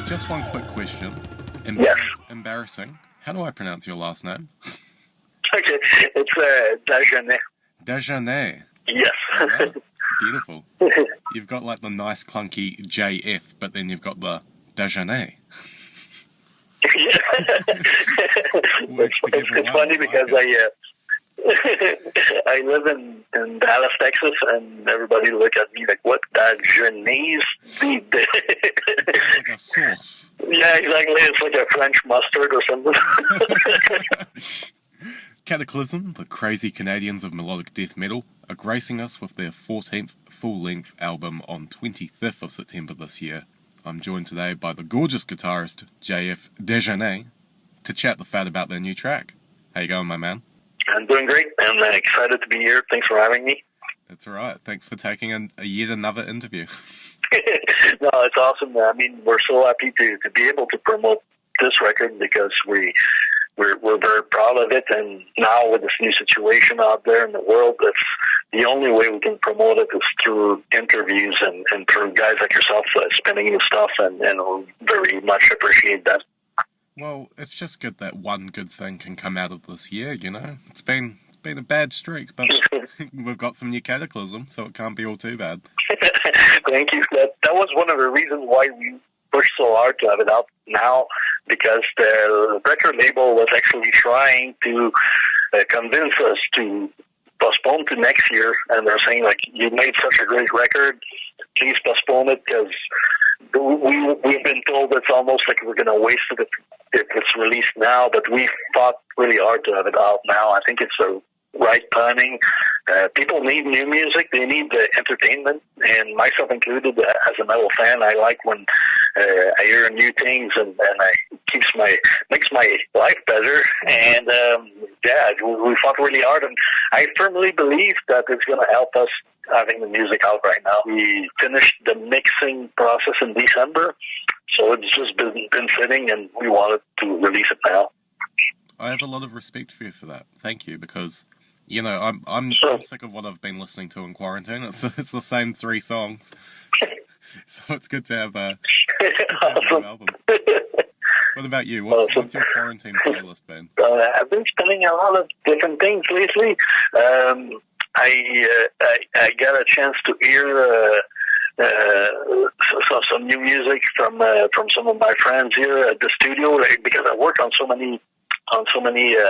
Just one quick question. Yes. Embarrassing. How do I pronounce your last name? Okay, it's Dagenais. Dagenais. Yes. Right. Beautiful. You've got like the nice clunky JF, but then you've got the Dagenais. It's funny because I live in Dallas, Texas, and everybody look at me like, what, Dagenais? It's like a sauce. Yeah, exactly. It's like a French mustard or something. Kataklysm, the crazy Canadians of melodic death metal, are gracing us with their 14th full-length album on 25th of September this year. I'm joined today by the gorgeous guitarist JF Dagenais to chat the fat about their new track. How you going, my man? I'm doing great. I'm excited to be here. Thanks for having me. That's all right. Thanks for taking yet another interview. No, it's awesome. I mean, we're so happy to be able to promote this record because we're very proud of it. And now with this new situation out there in the world, that's the only way we can promote it is through interviews and through guys like yourself spinning new stuff. And we very much appreciate that. Well, it's just good that one good thing can come out of this year, you know? It's been a bad streak, but we've got some new Kataklysm, so it can't be all too bad. Thank you. That was one of the reasons why we pushed so hard to have it out now, because the record label was actually trying to convince us to postpone to next year, and they're saying, like, you made such a great record, please postpone it, because we've been told it's almost like we're going to waste it if it's released now, but we fought really hard to have it out now. I think it's the right timing. People need new music. They need the entertainment, and myself included. As a metal fan, I like when I hear new things, and makes my life better. And we fought really hard, and I firmly believe that it's going to help us having the music out right now. We finished the mixing process in December, so it's just been sitting, and we wanted to release it now. I have a lot of respect for you for that. Thank you, because you know I'm sick of what I've been listening to in quarantine. It's the same 3 songs, so it's good to have a new album. What about you? What's your quarantine playlist been? I've been spinning a lot of different things lately. I got a chance to hear some new music from some of my friends here at the studio, because I worked on so many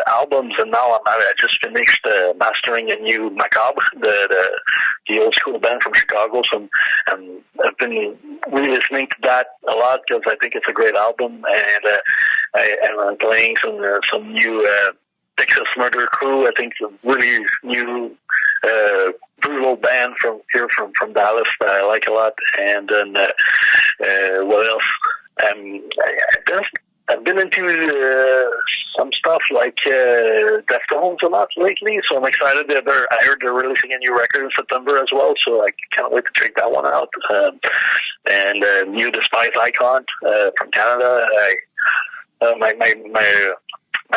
albums, and now I just finished mastering a new Macabre, the old school band from Chicago. So I've been re-listening to that a lot because I think it's a great album, and I'm playing some new Texas Murder Crew. I think it's a really new brutal band from Dallas that I like a lot. And then what else? I've been into some stuff like Deftones a lot lately, so I'm excited that I heard they're releasing a new record in September as well, so I can't wait to check that one out. And new Despise Icon from Canada. My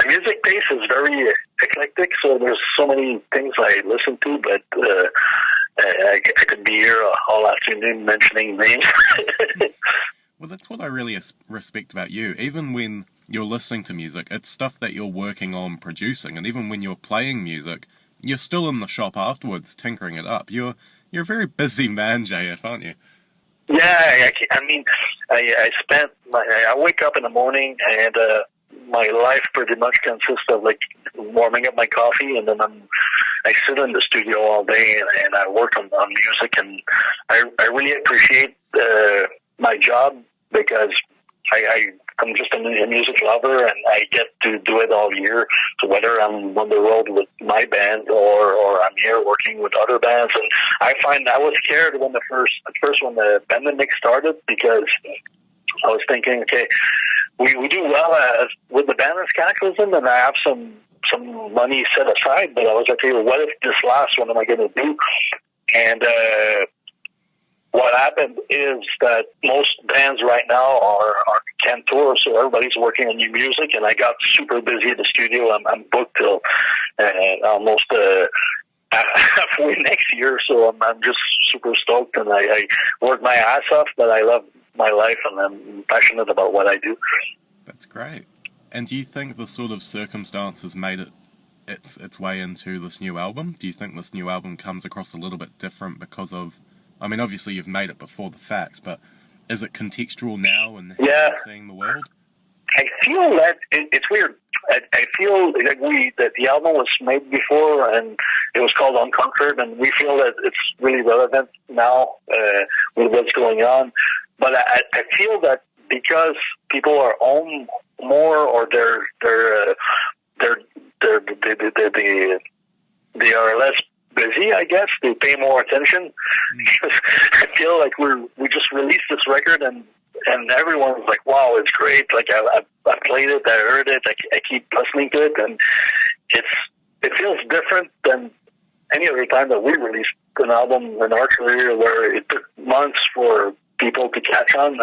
music taste is very eclectic, so there's so many things I listen to, but I could be here all afternoon mentioning names. Well, that's what I really respect about you. Even when you're listening to music, it's stuff that you're working on producing, and even when you're playing music, you're still in the shop afterwards tinkering it up. You're a very busy man, JF, aren't you? Yeah, I mean, I wake up in the morning, and my life pretty much consists of like warming up my coffee, and then I sit in the studio all day and I work on music, and I really appreciate my job because I'm just a music lover, and I get to do it all year. So whether I'm on the road with my band or I'm here working with other bands, and I find I was scared when the pandemic started, because I was thinking, okay, we do well with the band as Kataklysm, and I have some money set aside, but I was like, okay, what if this lasts? What am I going to do? And what happened is that most bands right now are can't tour, so everybody's working on new music, and I got super busy at the studio. I'm booked till almost halfway next year, so I'm just super stoked, and I work my ass off, but I love my life, and I'm passionate about what I do. That's great. And do you think the sort of circumstances made its way into this new album? Do you think this new album comes across a little bit different because of, I mean, obviously you've made it before the fact, but is it contextual now and seeing the world? I feel that it's weird. I feel that the album was made before, and it was called Unconquered, and we feel that it's really relevant now with what's going on. But I feel that because people are home more, or they are less busy, I guess. They pay more attention. I feel like we just released this record, and everyone's like, wow, it's great. Like, I played it, I heard it, I keep listening to it, and it feels different than any other time that we released an album in our career, where it took months for people to catch on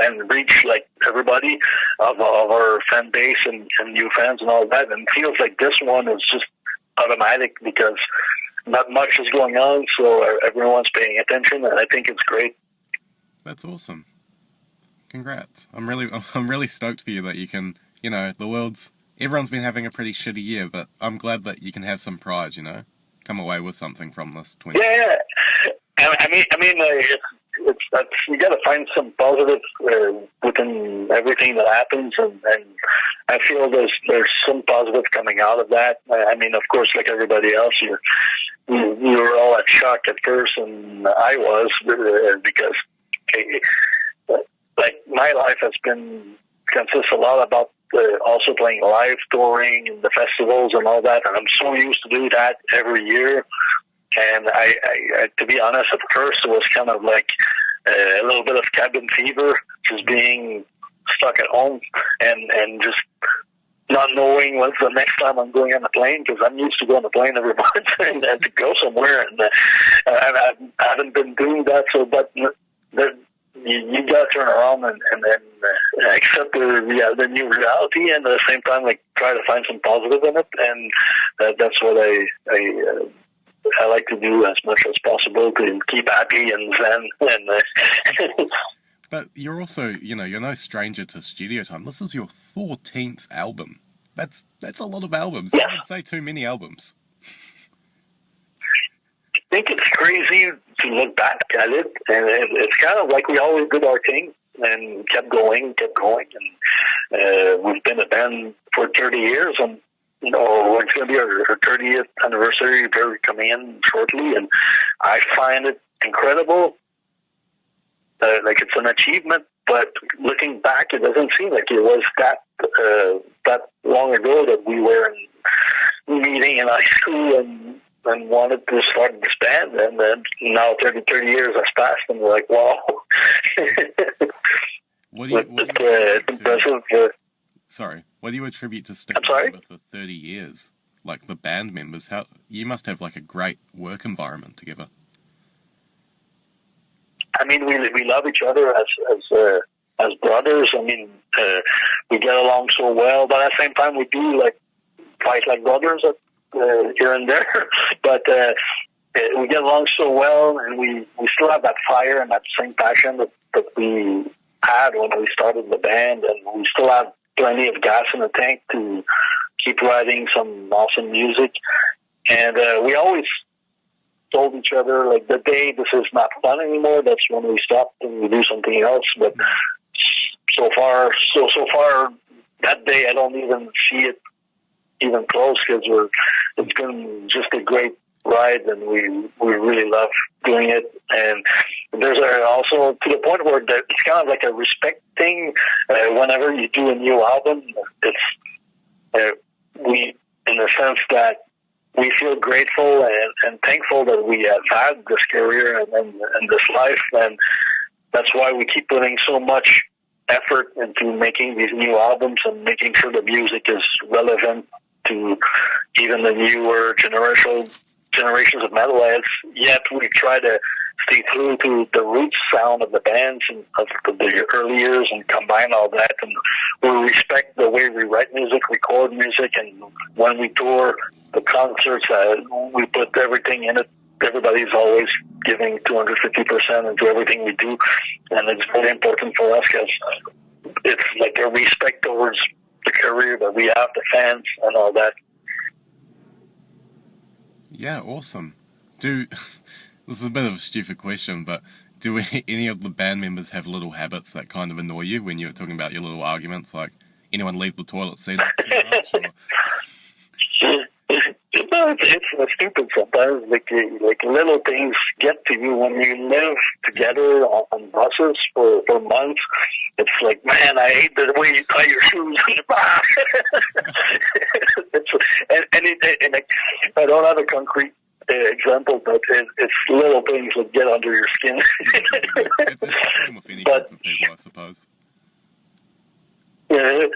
and reach like everybody of our fan base and new fans and all that. And it feels like this one is just automatic because not much is going on, so everyone's paying attention, and I think it's great. That's awesome. Congrats. I'm really stoked for you that you can, everyone's been having a pretty shitty year, but I'm glad that you can have some pride, come away with something from this 20. Yeah. I mean, it's you got to find some positive within everything that happens, and I feel there's some positive coming out of that. I mean, of course, like everybody else, we were all at shock at first, and I was because like my life consists a lot about also playing live, touring, and the festivals and all that, and I'm so used to do that every year. And I to be honest, at first it was kind of like a little bit of cabin fever, just being stuck at home and just not knowing when's the next time I'm going on a plane, because I'm used to going on a plane every month and to go somewhere, and I haven't been doing that. So, but you got to turn around and accept the new reality, and at the same time, like, try to find some positive in it, and that's what I like to do as much as possible to keep happy and zen. And but you're also, you're no stranger to studio time. This is your 14th album. That's a lot of albums. Yeah. I would say too many albums. I think it's crazy to look back at it, and it's kind of like we always did our thing and kept going, and we've been a band for 30 years, and it's going to be our 30th anniversary coming in shortly, and I find it incredible. Like, it's an achievement, but looking back, it doesn't seem like it was that long ago that we were meeting in high school and wanted to start this band, and then now 30 years has passed, and we're like, wow. It's impressive. Sorry, what do you attribute to sticking together for 30 years? Like, the band members, you must have like a great work environment together. I mean, we love each other as brothers. I mean, we get along so well, but at the same time, we do like fight like brothers here and there. But we get along so well, and we still have that fire and that same passion that we had when we started the band, and we still have plenty of gas in the tank to keep writing some awesome music. And we always told each other, like, the day this is not fun anymore, that's when we stop and we do something else. But so far, that day I don't even see it even close, because it's been just a great ride, and we really love doing it. And there's also to the point where it's kind of like a respect thing. Whenever you do a new album, it's we, in the sense that we feel grateful and thankful that we have had this career and this life, and that's why we keep putting so much effort into making these new albums and making sure the music is relevant to even the newer generations of metalheads, yet we try to stay true to the roots sound of the bands and of the early years and combine all that. And we respect the way we write music, record music, and when we tour the concerts, we put everything in it. Everybody's always giving 250% into everything we do, and it's very important for us because it's like a respect towards the career that we have, the fans, and all that. Yeah, awesome. This is a bit of a stupid question, but do any of the band members have little habits that kind of annoy you when you're talking about your little arguments? Like, anyone leave the toilet seat up too much? Or? It's stupid sometimes. Like little things get to you when you live together on buses for months. It's like, man, I hate the way you tie your shoes. and I don't have a concrete example, but it's little things that get under your skin. It's the same with any group of people, I suppose. Yeah,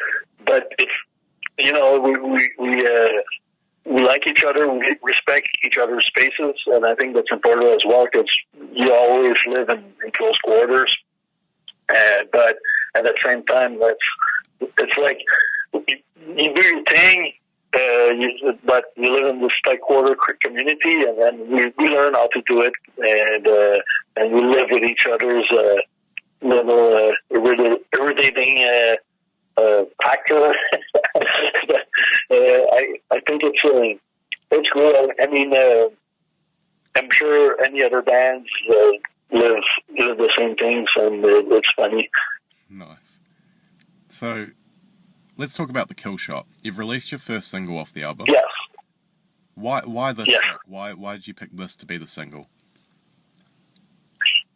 but it's, you know, we like each other, we respect each other's spaces, and I think that's important as well because you always live in close quarters. But at the same time, it's like you do your thing, but you live in this tight quarter community, and then we learn how to do it, and we live with each other's little irritating factor. I think it's cool. I mean, I'm sure any other bands live the same things, and it's funny. Nice. So, let's talk about the Killshot. You've released your first single off the album. Yes. Why this? Yes. Track? Why did you pick this to be the single?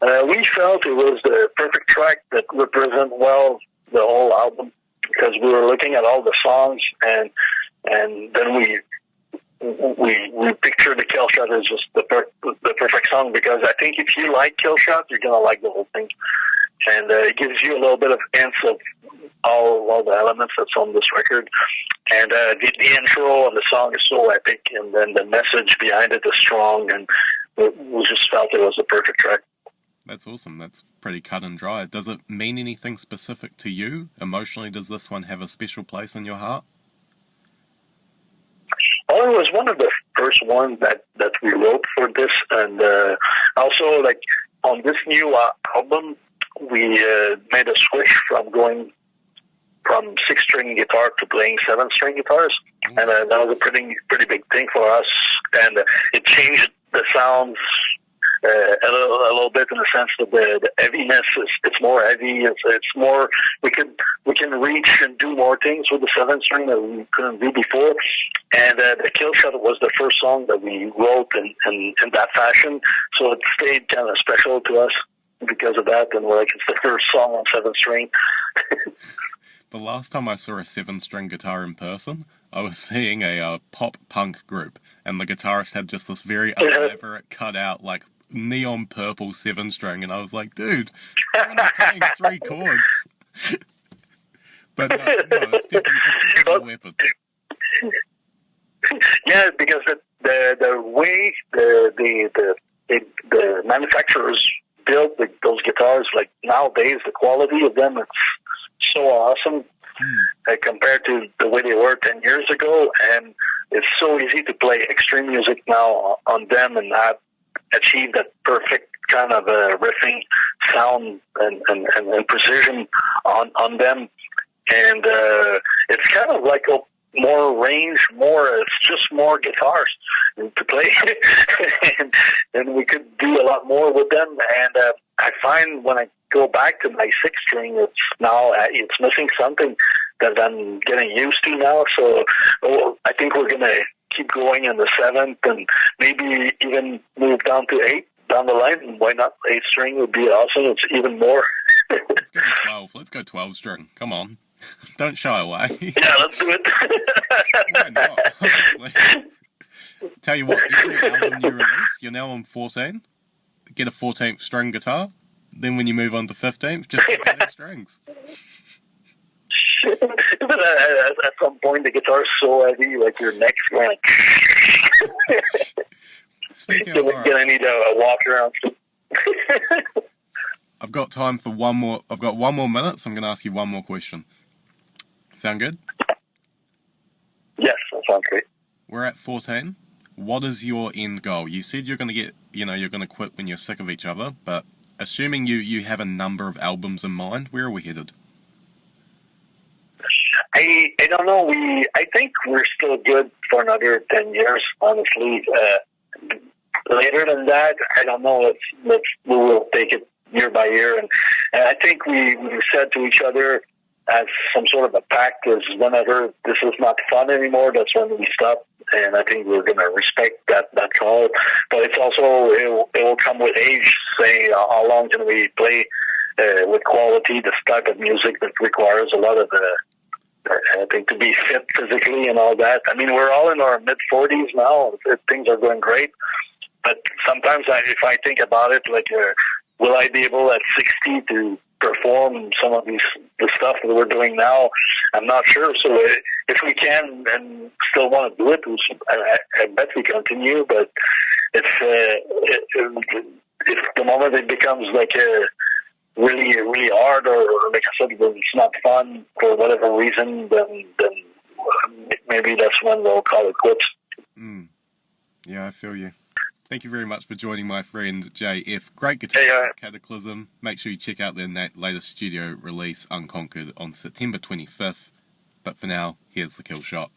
We felt it was the perfect track that represents well the whole album, because we were looking at all the songs, and then we pictured the Killshot as just the perfect song, because I think if you like Killshot, you're gonna like the whole thing, and it gives you a little bit of hints of all the elements that's on this record, and the intro of the song is so epic, and then the message behind it is strong, and we just felt it was the perfect track. That's awesome. That's pretty cut and dry. Does it mean anything specific to you? Emotionally, does this one have a special place in your heart? Well, it was one of the first ones that we wrote for this, and also, like, on this new album, we made a switch from going from 6-string guitar to playing 7-string guitars, and that was a pretty big thing for us, and it changed the sounds a little bit, in the sense that the heaviness it's more heavy. It's more, we can reach and do more things with the 7-string that we couldn't do before. And the Killshot was the first song that we wrote in that fashion, so it stayed kind of special to us because of that. And like, it's the first song on 7-string. The last time I saw a 7-string guitar in person, I was seeing a pop punk group, and the guitarist had just this very elaborate cut out, like, neon purple 7-string, and I was like, dude, you're only playing 3 chords. But no, it's definitely a weapon. Yeah, because the way the manufacturers build those guitars, like nowadays, the quality of them, it's so awesome compared to the way they were 10 years ago, and it's so easy to play extreme music now on them and achieve that perfect kind of riffing sound and precision on them, and it's kind of like a more range, it's just more guitars to play, and we could do a lot more with them. And I find when I go back to my 6-string, it's missing something that I'm getting used to now. So I think we're gonna keep going in the 7th, and maybe even move down to 8 down the line. And why not? 8-string would be awesome. It's even more. Let's go to 12. Let's go 12-string. Come on. Don't shy away. Yeah, let's do it. Why not? Tell you what, every album you release, you're now on 14. Get a 14th string guitar. Then when you move on to 15th, just 15 strings. But at some point, the guitar's so heavy, like your neck's going. Speaking of, all Gonna right, need a walk around. I've got time for one more. I've got 1 more minute, so I'm going to ask you one more question. Sound good? Yes, that sounds great. We're at 14. What is your end goal? You said you're going to get, you're going to quit when you're sick of each other, but assuming you have a number of albums in mind, where are we headed? I don't know. I think we're still good for another 10 years, honestly. Later than that, I don't know. We will take it year by year. And I think we said to each other as some sort of a pact is whenever this is not fun anymore, that's when we stop. And I think we're going to respect that call. But it's also, it will come with age, saying how long can we play with quality, this type of music that requires a lot of I think to be fit physically and all that. I mean, we're all in our mid-40s now. Things are going great. But sometimes if I think about it, like, will I be able at 60 to perform some of the stuff that we're doing now? I'm not sure. So if we can and still want to do it, I bet we continue. But if the moment it becomes like really, really hard, or like I said, when it's not fun for whatever reason, then maybe that's when we'll call it quits. Yeah, I feel you. Thank you very much for joining my friend JF. Great guitar, Kataklysm. Make sure you check out their latest studio release, Unconquered, on September 25th. But for now, here's the Killshot.